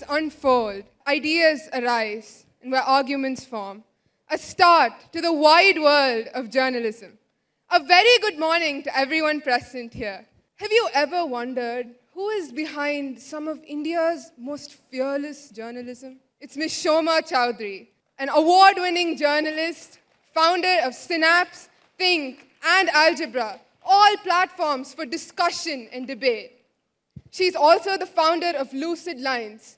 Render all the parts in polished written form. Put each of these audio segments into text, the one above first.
unfold, ideas arise, and where arguments form. A start to the wide world of journalism. A very good morning to everyone present here. Have you ever wondered who is behind some of India's most fearless journalism? It's Ms. Shoma Chaudhury, an award-winning journalist, founder of Synapse, Think, and Algebra, all platforms for discussion and debate. She's also the founder of Lucid Lines,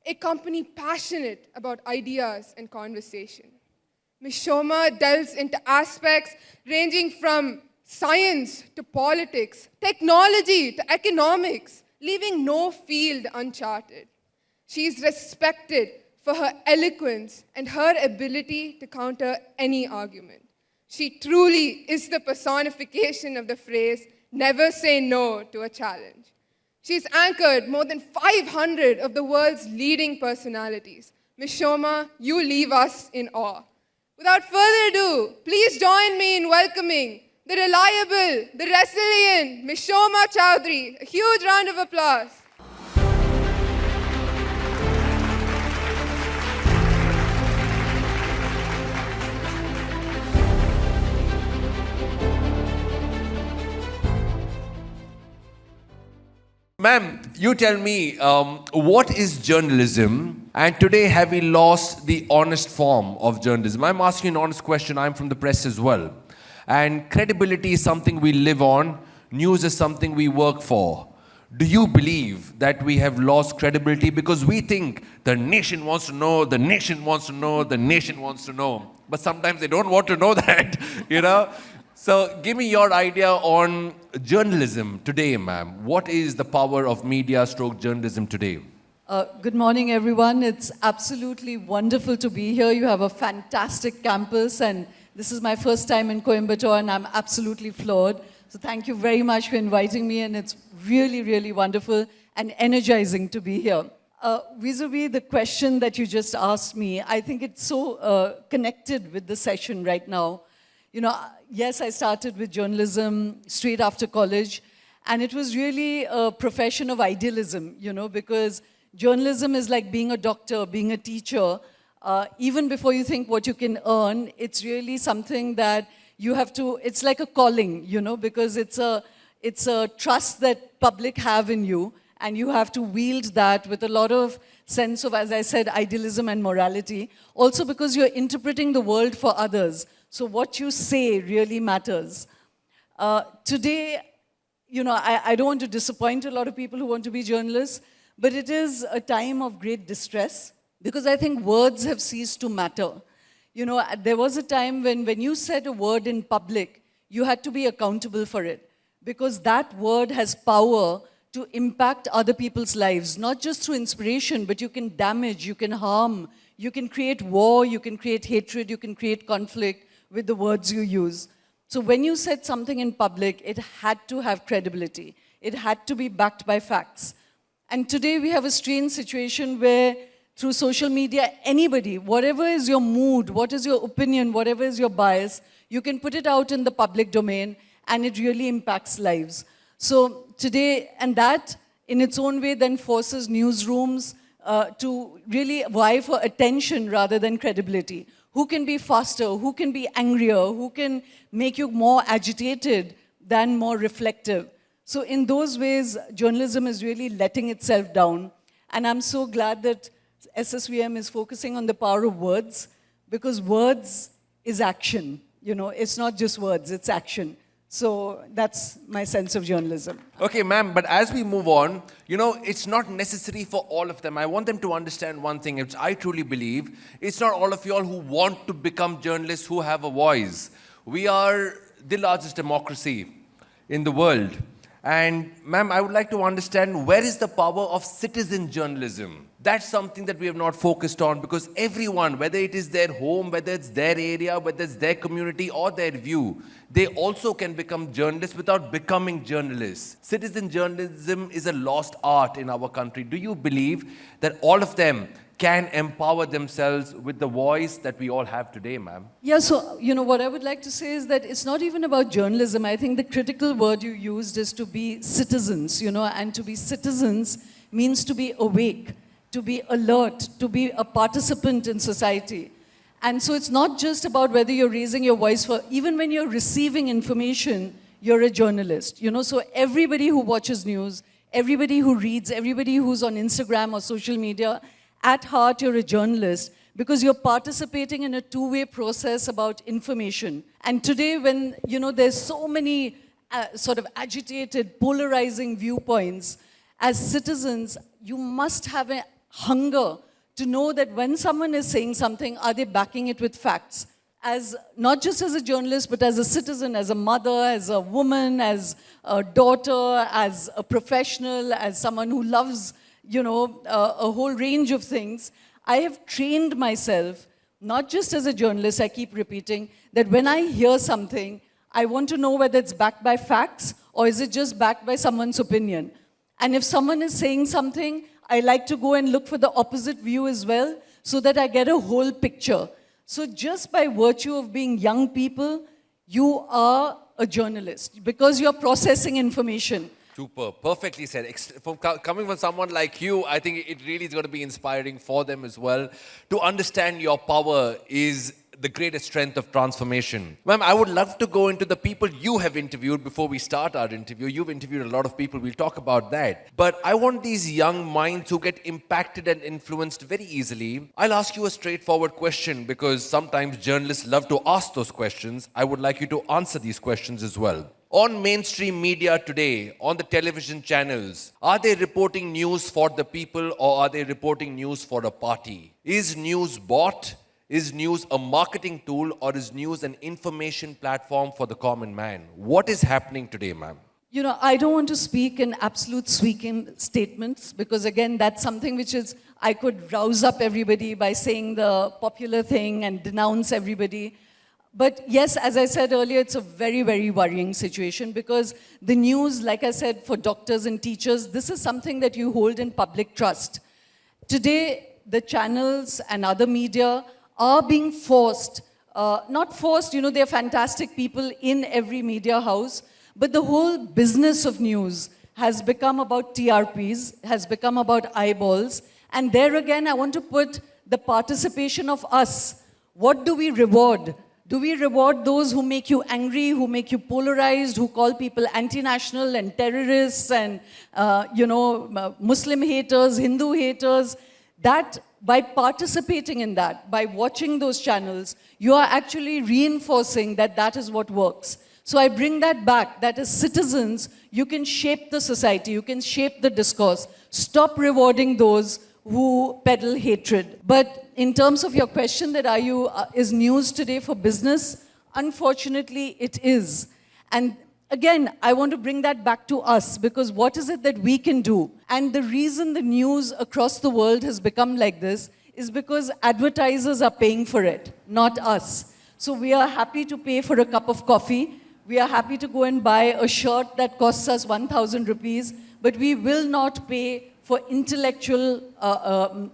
a company passionate about ideas and conversation. Ms. Shoma delves into aspects ranging from science to politics, technology to economics, leaving no field uncharted. She's respected for her eloquence and her ability to counter any argument. She truly is the personification of the phrase, never say no to a challenge. She's anchored more than 500 of the world's leading personalities. Ms. Shoma, you leave us in awe. Without further ado, please join me in welcoming the reliable, the resilient Ms. Shoma Chaudhury. A huge round of applause. Ma'am, you tell me, what is journalism? And today, have we lost the honest form of journalism? I'm asking an honest question. I'm from the press as well. And credibility is something we live on. News is something we work for. Do you believe that we have lost credibility? Because we think the nation wants to know, the nation wants to know, the nation wants to know. But sometimes they don't want to know that, you know? So give me your idea on journalism today, ma'am. What is the power of media stroke journalism today? Good morning, everyone. It's absolutely wonderful to be here. You have a fantastic campus, and this is my first time in Coimbatore, and I'm absolutely floored. So thank you very much for inviting me, and it's really, really wonderful and energizing to be here. Vis-a-vis the question that you just asked me, I think it's so connected with the session right now. You know, yes, I started with journalism straight after college, and it was really a profession of idealism, you know, because journalism is like being a doctor, being a teacher. Even before you think what you can earn, it's really something that you have to, it's like a calling, you know, because it's a trust that public have in you, and you have to wield that with a lot of sense of, as I said, idealism and morality. Also because you're interpreting the world for others. So what you say really matters. Today, you know, I don't want to disappoint a lot of people who want to be journalists, but it is a time of great distress because I think words have ceased to matter. You know, there was a time when you said a word in public, you had to be accountable for it because that word has power to impact other people's lives, not just through inspiration, but you can damage, you can harm, you can create war, you can create hatred, you can create conflict with the words you use. So when you said something in public, it had to have credibility. It had to be backed by facts. And today we have a strange situation where through social media, anybody, whatever is your mood, what is your opinion, whatever is your bias, you can put it out in the public domain and it really impacts lives. So today, and that in its own way then forces newsrooms to really vie for attention rather than credibility. Who can be faster, who can be angrier, who can make you more agitated than more reflective. So in those ways, journalism is really letting itself down. And I'm so glad that SSVM is focusing on the power of words, because words is action. You know, it's not just words, it's action. So that's my sense of journalism. Okay, ma'am, but as we move on, you know, it's not necessary for all of them. I want them to understand one thing, which I truly believe. It's not all of you all who want to become journalists who have a voice. We are the largest democracy in the world. And ma'am, I would like to understand, where is the power of citizen journalism? That's something that we have not focused on, because everyone, whether it is their home, whether it's their area, whether it's their community or their view, they also can become journalists without becoming journalists. Citizen journalism is a lost art in our country. Do you believe that all of them can empower themselves with the voice that we all have today, ma'am? Yeah, so, you know, what I would like to say is that it's not even about journalism. I think the critical word you used is to be citizens, you know, and to be citizens means to be awake. to be alert, to be a participant in society. And so it's not just about whether you're raising your voice for, even when you're receiving information, you're a journalist. So everybody who watches news, everybody who reads, everybody who's on Instagram or social media, at heart, you're a journalist because you're participating in a two-way process about information. And today, when, there's so many sort of agitated, polarizing viewpoints, as citizens, you must have a hunger to know that when someone is saying something, are they backing it with facts? As not just as a journalist, but as a citizen, as a mother, as a woman, as a daughter, as a professional, as someone who loves, a whole range of things. I have trained myself, not just as a journalist, I keep repeating, that when I hear something, I want to know whether it's backed by facts or is it just backed by someone's opinion. And if someone is saying something, I like to go and look for the opposite view as well so that I get a whole picture. So just by virtue of being young people, you are a journalist because you're processing information. Super, perfectly said. Coming from someone like you, I think it really is going to be inspiring for them as well. To understand your power is the greatest strength of transformation. Ma'am, I would love to go into the people you have interviewed before we start our interview. You've interviewed a lot of people, we'll talk about that. But I want these young minds who get impacted and influenced very easily. I'll ask you a straightforward question because sometimes journalists love to ask those questions. I would like you to answer these questions as well. On mainstream media today, on the television channels, are they reporting news for the people or are they reporting news for a party? Is news bought? Is news a marketing tool or is news an information platform for the common man? What is happening today, ma'am? I don't want to speak in absolute sweeping statements because, again, that's something which is, I could rouse up everybody by saying the popular thing and denounce everybody. But yes, as I said earlier, it's a very, very worrying situation because the news, like I said, for doctors and teachers, this is something that you hold in public trust. Today, the channels and other media are being forced, not forced, they're fantastic people in every media house, but the whole business of news has become about TRPs, has become about eyeballs, and there again, I want to put the participation of us. What do we reward? Do we reward those who make you angry, who make you polarized, who call people anti-national and terrorists and, Muslim haters, Hindu haters? That by participating in that, by watching those channels, you are actually reinforcing that that is what works. So I bring that back, that as citizens, you can shape the society, you can shape the discourse. Stop rewarding those who peddle hatred. But in terms of your question that is news today for business? Unfortunately, it is. And again, I want to bring that back to us because what is it that we can do? And the reason the news across the world has become like this is because advertisers are paying for it, not us. So we are happy to pay for a cup of coffee. We are happy to go and buy a shirt that costs us 1,000 rupees, but we will not pay for intellectual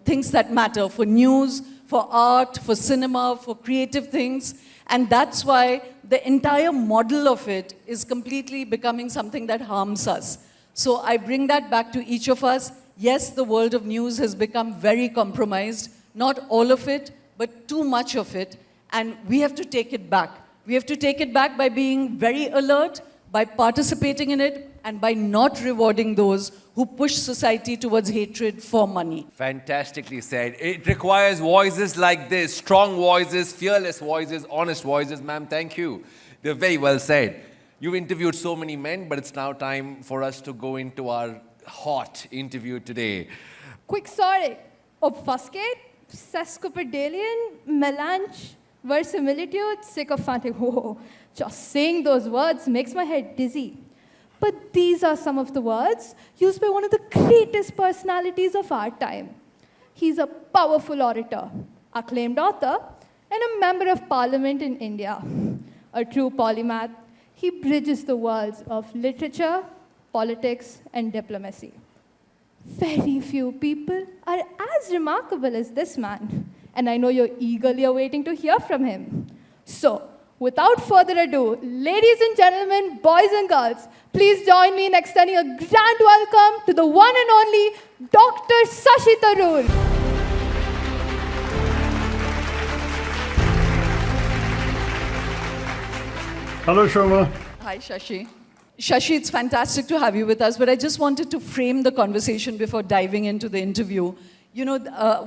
things that matter, for news, for art, for cinema, for creative things. And that's why the entire model of it is completely becoming something that harms us. So I bring that back to each of us. Yes, the world of news has become very compromised. Not all of it, but too much of it. And we have to take it back. We have to take it back by being very alert, by participating in it, and by not rewarding those who push society towards hatred for money. Fantastically said. It requires voices like this, strong voices, fearless voices, honest voices. Ma'am, thank you. They're very well said. You've interviewed so many men, but it's now time for us to go into our hot interview today. Quixotic, obfuscate, sesquipedalian, melange, verisimilitude, sycophantic. Whoa, just saying those words makes my head dizzy. But these are some of the words used by one of the greatest personalities of our time. He's a powerful orator, acclaimed author, and a member of parliament in India. A true polymath, he bridges the worlds of literature, politics, and diplomacy. Very few people are as remarkable as this man, and I know you're eagerly awaiting to hear from him. So, Without further ado, ladies and gentlemen, boys and girls, please join me in extending a grand welcome to the one and only Dr. Shashi Tharoor. Hello, Shoma. Hi, Shashi. Shashi, it's fantastic to have you with us, but I just wanted to frame the conversation before diving into the interview. You know,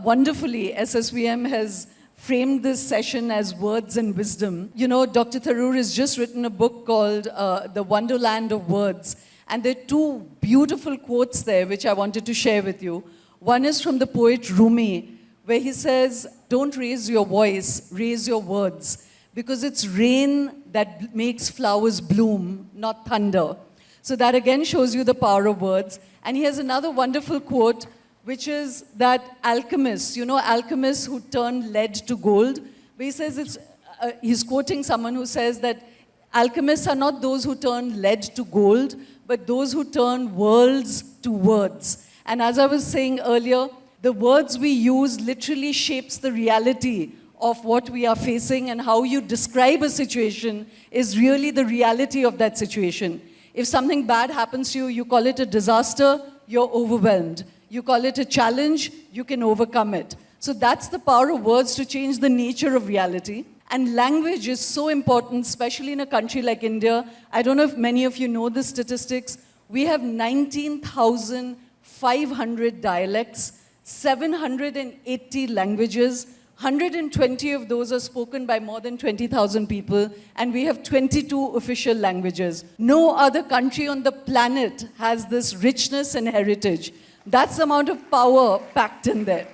wonderfully, SSVM has framed this session as words and wisdom. You know, Dr. Tharoor has just written a book called The Wonderland of Words, and there are two beautiful quotes there which I wanted to share with you. One is from the poet Rumi, where he says, "Don't raise your voice, raise your words. Because it's rain that makes flowers bloom, not thunder." So that again shows you the power of words. And he has another wonderful quote, which is that alchemists, you know, alchemists who turn lead to gold, where he says he's quoting someone who says that alchemists are not those who turn lead to gold, but those who turn worlds to words. And as I was saying earlier, the words we use literally shapes the reality of what we are facing, and how you describe a situation is really the reality of that situation. If something bad happens to you, you call it a disaster, you're overwhelmed. You call it a challenge, you can overcome it. So that's the power of words to change the nature of reality. And language is so important, especially in a country like India. I don't know if many of you know the statistics. We have 19,500 dialects, 780 languages, 120 of those are spoken by more than 20,000 people, and we have 22 official languages. No other country on the planet has this richness and heritage. That's the amount of power packed in there.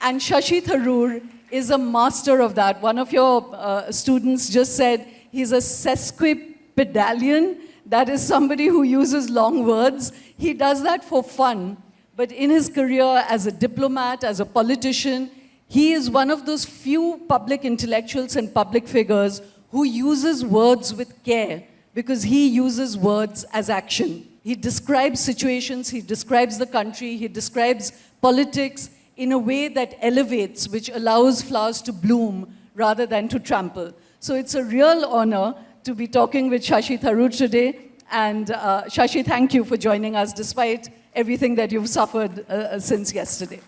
And Shashi Tharoor is a master of that. One of your students just said he's a sesquipedalian. That is somebody who uses long words. He does that for fun. But in his career as a diplomat, as a politician, he is one of those few public intellectuals and public figures who uses words with care, because he uses words as action. He describes situations, he describes the country, he describes politics in a way that elevates, which allows flowers to bloom rather than to trample. So it's a real honor to be talking with Shashi Tharoor today. And Shashi, thank you for joining us despite everything that you've suffered since yesterday.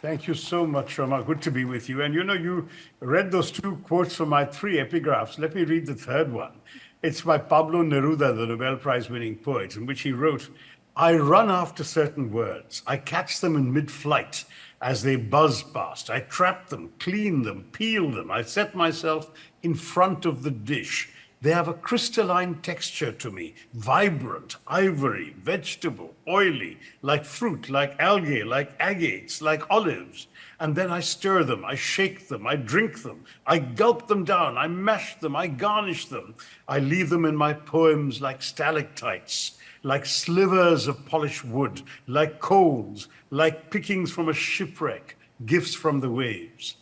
Thank you so much, Shoma. Good to be with you. And you know, you read those two quotes from my three epigraphs. Let me read the third one. It's by Pablo Neruda, the Nobel Prize-winning poet, in which he wrote, "I run after certain words. I catch them in mid-flight as they buzz past. I trap them, clean them, peel them. I set myself in front of the dish. They have a crystalline texture to me, vibrant, ivory, vegetable, oily, like fruit, like algae, like agates, like olives. And then I stir them, I shake them, I drink them, I gulp them down, I mash them, I garnish them. I leave them in my poems like stalactites, like slivers of polished wood, like coals, like pickings from a shipwreck, gifts from the waves.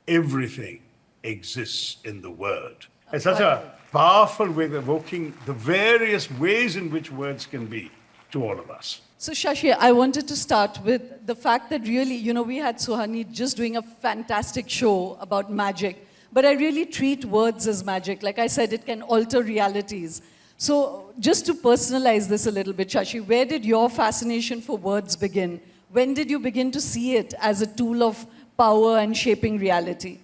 Everything exists in the word." It's such a powerful way of evoking the various ways in which words can be to all of us. So Shashi, I wanted to start with the fact that really, you know, we had Suhani just doing a fantastic show about magic, but I really treat words as magic. Like I said, it can alter realities. So just to personalize this a little bit, Shashi, where did your fascination for words begin? When did you begin to see it as a tool of power and shaping reality?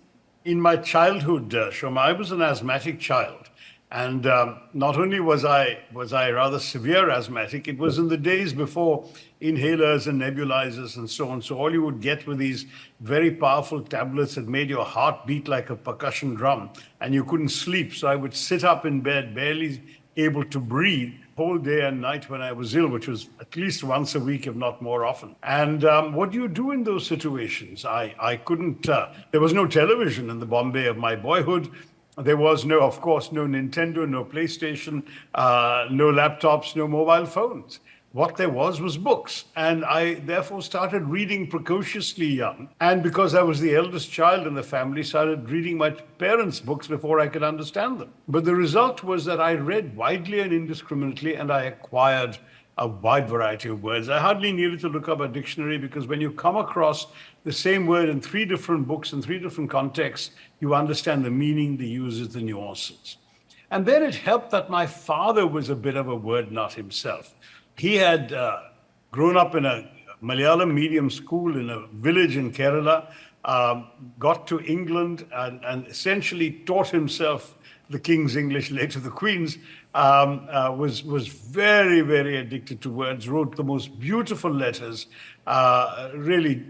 In my childhood, Shoma, I was an asthmatic child. And not only was I rather severe asthmatic, it was in the days before inhalers and nebulizers and so on. So all you would get were these very powerful tablets that made your heart beat like a percussion drum, and you couldn't sleep. So I would sit up in bed, barely able to breathe, whole day and night when I was ill, which was at least once a week, if not more often. And what do you do in those situations? I couldn't, there was no television in the Bombay of my boyhood. There was no, of course, no Nintendo, no PlayStation, no laptops, no mobile phones. What there was books. And I therefore started reading precociously young. And because I was the eldest child in the family, started reading my parents' books before I could understand them. But the result was that I read widely and indiscriminately, and I acquired a wide variety of words. I hardly needed to look up a dictionary because when you come across the same word in 3 different books in 3 different contexts, you understand the meaning, the uses, the nuances. And then it helped that my father was a bit of a word nut himself. He had grown up in a Malayalam medium school in a village in Kerala, got to England and essentially taught himself the King's English, later the Queen's, was very, very addicted to words, wrote the most beautiful letters, really,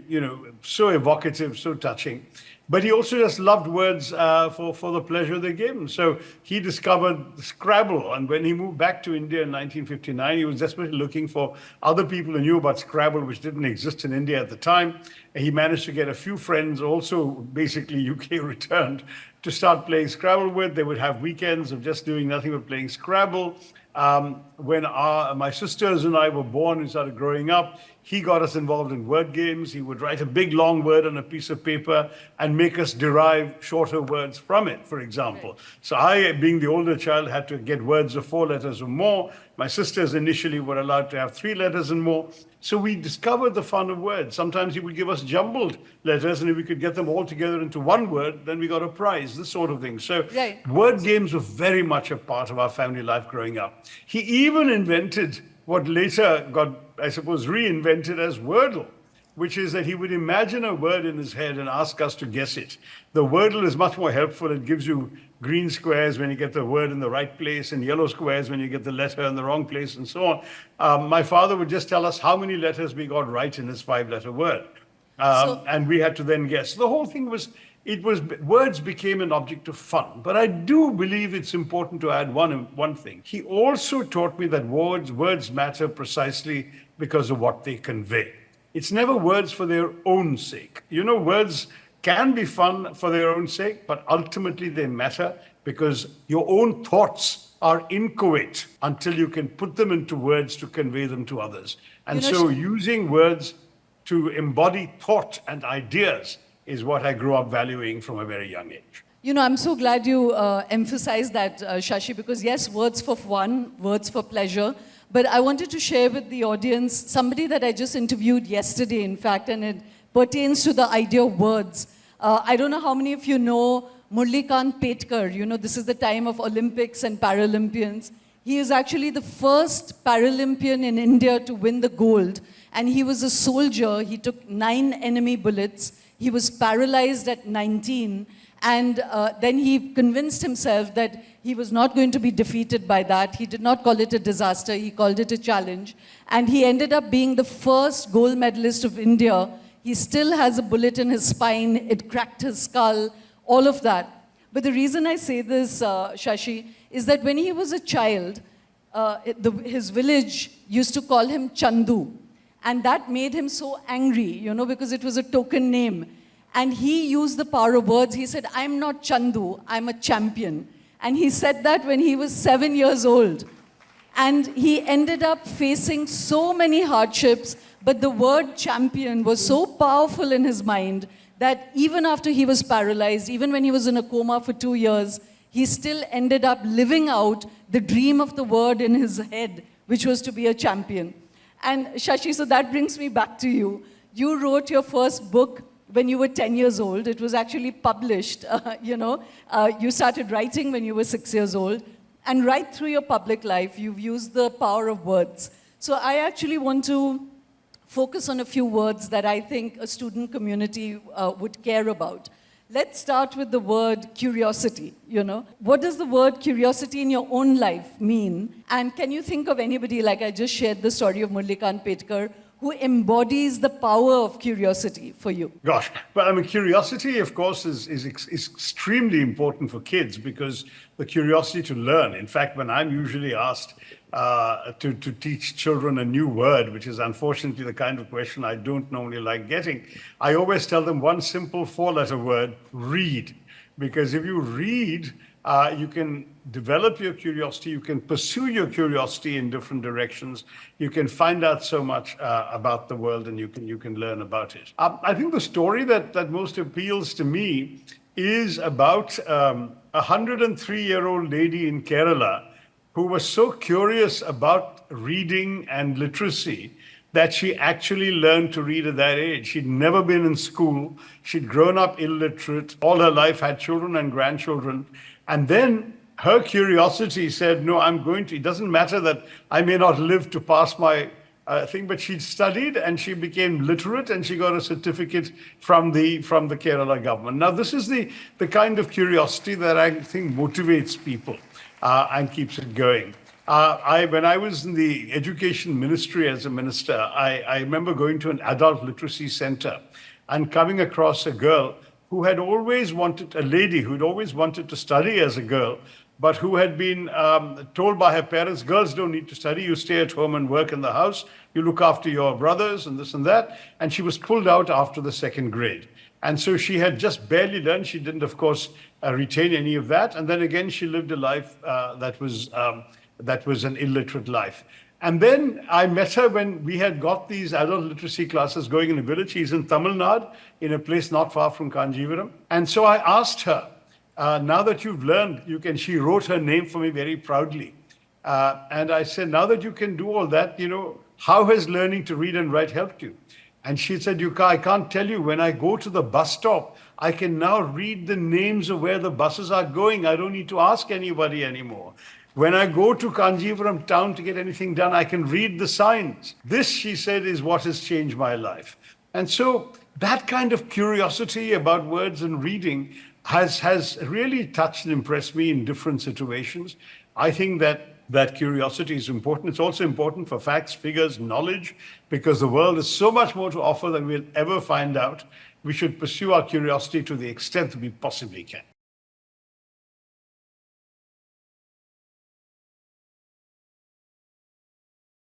so evocative, so touching. But he also just loved words for the pleasure they gave him. So he discovered Scrabble. And when he moved back to India in 1959, he was desperately looking for other people who knew about Scrabble, which didn't exist in India at the time. And he managed to get a few friends, also basically UK returned, to start playing Scrabble with. They would have weekends of just doing nothing but playing Scrabble. When my sisters and I were born and started growing up, he got us involved in word games. He would write a big long word on a piece of paper and make us derive shorter words from it, for example. Right. So I, being the older child, had to get words of 4 letters or more. My sisters initially were allowed to have 3 letters and more. So we discovered the fun of words. Sometimes he would give us jumbled letters, and if we could get them all together into one word, then we got a prize, this sort of thing. So word games were very much a part of our family life growing up. He even invented what later got, I suppose, reinvented as Wordle, which is that he would imagine a word in his head and ask us to guess it. The Wordle is much more helpful. It gives you green squares when you get the word in the right place and yellow squares when you get the letter in the wrong place and so on. My father would just tell us how many letters we got right in his 5-letter word. And we had to then guess. The whole thing was, words became an object of fun. But I do believe it's important to add one thing. He also taught me that words matter precisely because of what they convey. It's never words for their own sake. Words can be fun for their own sake, but ultimately they matter because your own thoughts are inchoate until you can put them into words to convey them to others. And so using words to embody thought and ideas is what I grew up valuing from a very young age. I'm so glad you emphasized that, Shashi, because yes, words for fun, words for pleasure. But I wanted to share with the audience somebody that I just interviewed yesterday, in fact, and it pertains to the idea of words. I don't know how many of you know Murlikant Petkar. This is the time of Olympics and Paralympians. He is actually the first Paralympian in India to win the gold. And he was a soldier. He took 9 enemy bullets. He was paralyzed at 19. And then he convinced himself that he was not going to be defeated by that. He did not call it a disaster. He called it a challenge. And he ended up being the first gold medalist of India. He still has a bullet in his spine. It cracked his skull, all of that. But the reason I say this, Shashi, is that when he was a child, his village used to call him Chandu. And that made him so angry, because it was a token name. And he used the power of words. He said, I'm not Chandu, I'm a champion. And he said that when he was 7 years old. And he ended up facing so many hardships, but the word champion was so powerful in his mind that even after he was paralyzed, even when he was in a coma for 2 years, he still ended up living out the dream of the word in his head, which was to be a champion. And Shashi, so that brings me back to you. You wrote your first book when you were 10 years old. It was actually published, You started writing when you were 6 years old. And right through your public life, you've used the power of words. So I actually want to focus on a few words that I think a student community would care about. Let's start with the word curiosity, What does the word curiosity in your own life mean? And can you think of anybody, like I just shared the story of Murlikant Petkar, who embodies the power of curiosity for you? Gosh, well, curiosity, of course, is extremely important for kids because the curiosity to learn. In fact, when I'm usually asked to teach children a new word, which is unfortunately the kind of question I don't normally like getting, I always tell them one simple 4-letter word, read. Because if you read, you can develop your curiosity, you can pursue your curiosity in different directions, you can find out so much about the world, and you can learn about it. I think the story that most appeals to me is about a 103-year-old lady in Kerala who was so curious about reading and literacy that she actually learned to read at that age. She'd never been in school. She'd grown up illiterate all her life, had children and grandchildren. And then her curiosity said, no, it doesn't matter that I may not live to pass my thing, but she'd studied and she became literate and she got a certificate from the Kerala government. Now, this is the kind of curiosity that I think motivates people and keeps it going. When I was in the education ministry as a minister, I remember going to an adult literacy center and coming across a girl who had always wanted, a lady who'd always wanted to study as a girl, but who had been told by her parents, girls don't need to study, you stay at home and work in the house, you look after your brothers and this and that. And she was pulled out after the second grade. And so she had just barely learned. She didn't, of course, retain any of that. And then again, she lived a life that was an illiterate life. And then I met her when we had got these adult literacy classes going in a village. She's in Tamil Nadu, in a place not far from Kanjivaram. And so I asked her, now that you've learned, she wrote her name for me very proudly. And I said, now that you can do all that, how has learning to read and write helped you? And she said, I can't tell you, when I go to the bus stop, I can now read the names of where the buses are going. I don't need to ask anybody anymore. When I go to Kanjivaram town to get anything done, I can read the signs. This, she said, is what has changed my life. And so that kind of curiosity about words and reading has really touched and impressed me in different situations. I think that curiosity is important. It's also important for facts, figures, knowledge, because the world has so much more to offer than we'll ever find out. We should pursue our curiosity to the extent that we possibly can.